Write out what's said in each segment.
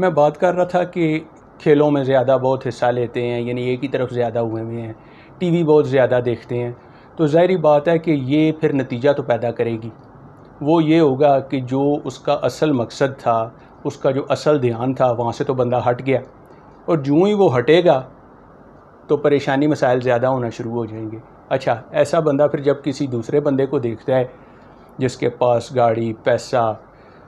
میں بات کر رہا تھا کہ کھیلوں میں زیادہ بہت حصہ لیتے ہیں، یعنی ایک ہی طرف زیادہ ہوئے ہیں، ٹی وی بہت زیادہ دیکھتے ہیں، تو ظاہری بات ہے کہ یہ پھر نتیجہ تو پیدا کرے گی۔ وہ یہ ہوگا کہ جو اس کا اصل مقصد تھا، اس کا جو اصل دھیان تھا، وہاں سے تو بندہ ہٹ گیا، اور جوں ہی وہ ہٹے گا تو پریشانی مسائل زیادہ ہونا شروع ہو جائیں گے۔ اچھا، ایسا بندہ پھر جب کسی دوسرے بندے کو دیکھتا ہے جس کے پاس گاڑی، پیسہ،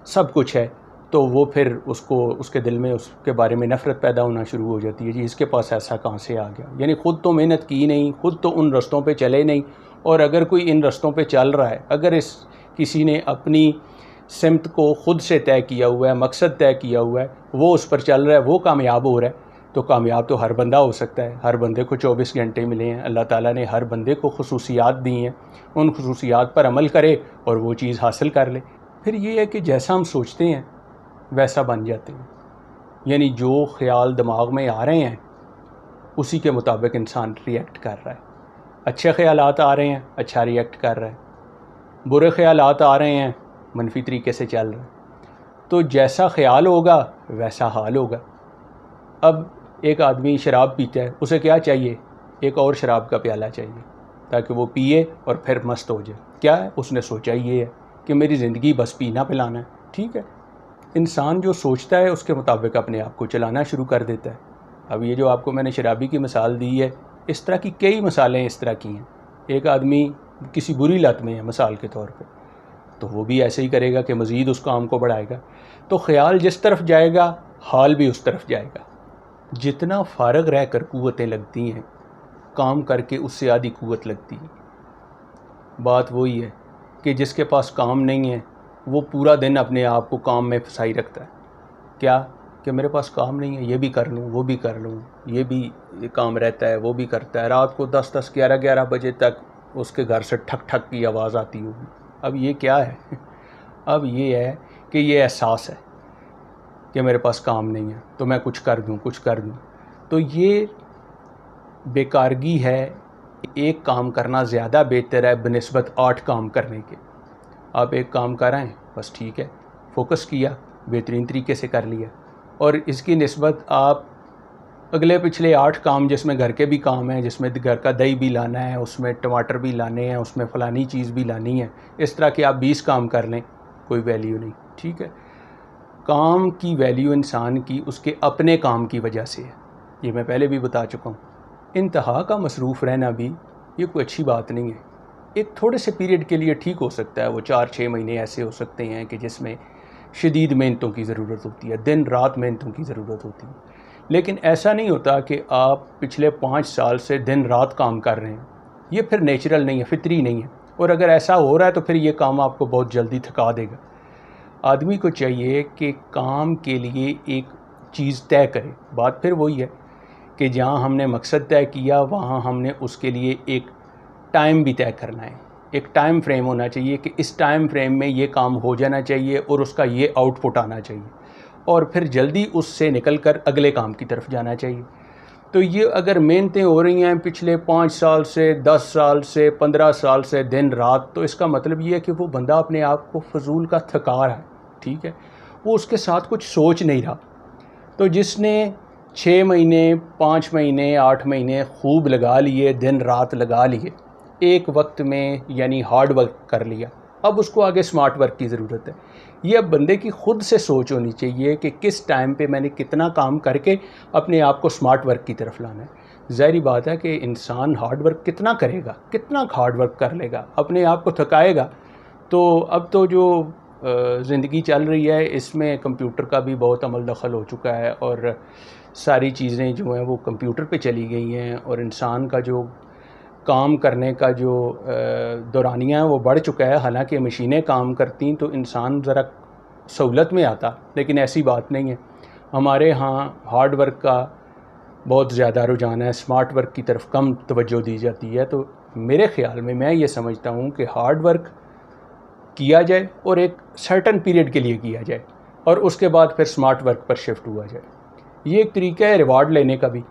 سب کچھ ہے، تو وہ پھر اس کے دل میں اس کے بارے میں نفرت پیدا ہونا شروع ہو جاتی ہے، جی اس کے پاس ایسا کہاں سے آ گیا، یعنی خود تو محنت کی نہیں، خود تو ان رستوں پہ چلے نہیں، اور اگر کوئی ان رستوں پہ چل رہا ہے، اگر کسی نے اپنی سمت کو خود سے طے کیا ہوا ہے، مقصد طے کیا ہوا ہے، وہ اس پر چل رہا ہے، وہ کامیاب ہو رہا ہے، تو کامیاب تو ہر بندہ ہو سکتا ہے۔ ہر بندے کو 24 گھنٹے ملے ہیں، اللہ تعالیٰ نے ہر بندے کو خصوصیات دی ہیں، ان خصوصیات پر عمل کرے اور وہ چیز حاصل کر لے۔ پھر یہ ہے کہ جیسا ہم سوچتے ہیں ویسا بن جاتے ہیں، یعنی جو خیال دماغ میں آ رہے ہیں اسی کے مطابق انسان ری ایکٹ کر رہا ہے۔ اچھے خیالات آ رہے ہیں، اچھا ری ایکٹ کر رہا ہے، برے خیالات آ رہے ہیں، منفی طریقے سے چل رہا ہے، تو جیسا خیال ہوگا ویسا حال ہوگا۔ اب ایک آدمی شراب پیتا ہے، اسے کیا چاہیے؟ ایک اور شراب کا پیالہ چاہیے تاکہ وہ پیے اور پھر مست ہو جائے۔ کیا ہے؟ اس نے سوچا یہ ہے کہ میری زندگی بس پینا پلانا ہے، ٹھیک ہے۔ انسان جو سوچتا ہے اس کے مطابق اپنے آپ کو چلانا شروع کر دیتا ہے۔ اب یہ جو آپ کو میں نے شرابی کی مثال دی ہے، اس طرح کی کئی مثالیں اس طرح کی ہیں۔ ایک آدمی کسی بری لت میں ہے مثال کے طور پہ، تو وہ بھی ایسے ہی کرے گا کہ مزید اس کام کو بڑھائے گا۔ تو خیال جس طرف جائے گا، حال بھی اس طرف جائے گا۔ جتنا فارغ رہ کر قوتیں لگتی ہیں، کام کر کے اس سے آدھی قوت لگتی ہے۔ بات وہی ہے کہ جس کے پاس کام نہیں ہے وہ پورا دن اپنے آپ کو کام میں پھنسائی رکھتا ہے۔ کیا کہ میرے پاس کام نہیں ہے، یہ بھی کر لوں، وہ بھی کر لوں، یہ بھی کام رہتا ہے، وہ بھی کرتا ہے۔ رات کو 10 11 بجے تک اس کے گھر سے ٹھک ٹھک کی آواز آتی ہوگی۔ اب یہ کیا ہے؟ اب یہ ہے کہ یہ احساس ہے کہ میرے پاس کام نہیں ہے تو میں کچھ کر دوں۔ تو یہ بیکارگی ہے۔ ایک کام کرنا زیادہ بہتر ہے بنسبت 8 کام کرنے کے۔ آپ ایک کام کر رہے ہیں، بس ٹھیک ہے، فوکس کیا، بہترین طریقے سے کر لیا، اور اس کی نسبت آپ اگلے پچھلے 8 کام جس میں گھر کے بھی کام ہیں، جس میں گھر کا دہی بھی لانا ہے، اس میں ٹماٹر بھی لانے ہیں، اس میں فلانی چیز بھی لانی ہے، اس طرح کہ آپ 20 کام کر لیں، کوئی ویلیو نہیں، ٹھیک ہے۔ کام کی ویلیو انسان کی اس کے اپنے کام کی وجہ سے ہے، یہ میں پہلے بھی بتا چکا ہوں۔ انتہا کا مصروف رہنا بھی یہ کوئی اچھی بات نہیں ہے۔ ایک تھوڑے سے پیریڈ کے لیے ٹھیک ہو سکتا ہے، وہ 4 6 مہینے ایسے ہو سکتے ہیں کہ جس میں شدید محنتوں کی ضرورت ہوتی ہے، دن رات محنتوں کی ضرورت ہوتی ہے، لیکن ایسا نہیں ہوتا کہ آپ پچھلے 5 سال سے دن رات کام کر رہے ہیں۔ یہ پھر نیچرل نہیں ہے، فطری نہیں ہے، اور اگر ایسا ہو رہا ہے تو پھر یہ کام آپ کو بہت جلدی تھکا دے گا۔ آدمی کو چاہیے کہ کام کے لیے ایک چیز طے کرے۔ بات پھر وہی ہے کہ جہاں ہم نے مقصد طے کیا وہاں ہم نے اس کے لیے ایک ٹائم بھی طے کرنا ہے، ایک ٹائم فریم ہونا چاہیے کہ اس ٹائم فریم میں یہ کام ہو جانا چاہیے اور اس کا یہ آؤٹ پٹ آنا چاہیے، اور پھر جلدی اس سے نکل کر اگلے کام کی طرف جانا چاہیے۔ تو یہ اگر محنتیں ہو رہی ہیں پچھلے 5 سال سے، 10 سال سے، 15 سال سے دن رات، تو اس کا مطلب یہ ہے کہ وہ بندہ اپنے آپ کو فضول کا تھکا رہا ہے، ٹھیک ہے، وہ اس کے ساتھ کچھ سوچ نہیں رہا۔ تو جس نے 6 مہینے، 5 مہینے، 8 مہینے خوب لگا لیے، دن رات لگا لیے، ایک وقت میں یعنی ہارڈ ورک کر لیا، اب اس کو آگے سمارٹ ورک کی ضرورت ہے۔ یہ اب بندے کی خود سے سوچ ہونی چاہیے کہ کس ٹائم پہ میں نے کتنا کام کر کے اپنے آپ کو سمارٹ ورک کی طرف لانا ہے۔ ظاہری بات ہے کہ انسان ہارڈ ورک کتنا کرے گا، کتنا ہارڈ ورک کر لے گا، اپنے آپ کو تھکائے گا۔ تو اب تو جو زندگی چل رہی ہے اس میں کمپیوٹر کا بھی بہت عمل دخل ہو چکا ہے، اور ساری چیزیں جو ہیں وہ کمپیوٹر پہ چلی گئی ہیں، اور انسان کا جو کام کرنے کا جو دورانیہ ہے وہ بڑھ چکا ہے۔ حالانکہ مشینیں کام کرتی تو انسان ذرا سہولت میں آتا، لیکن ایسی بات نہیں ہے۔ ہمارے ہاں ہارڈ ورک کا بہت زیادہ رجحان ہے، سمارٹ ورک کی طرف کم توجہ دی جاتی ہے۔ تو میرے خیال میں یہ سمجھتا ہوں کہ ہارڈ ورک کیا جائے اور ایک سرٹن پیریڈ کے لیے کیا جائے، اور اس کے بعد پھر سمارٹ ورک پر شفٹ ہوا جائے۔ یہ ایک طریقہ ہے ریوارڈ لینے کا بھی،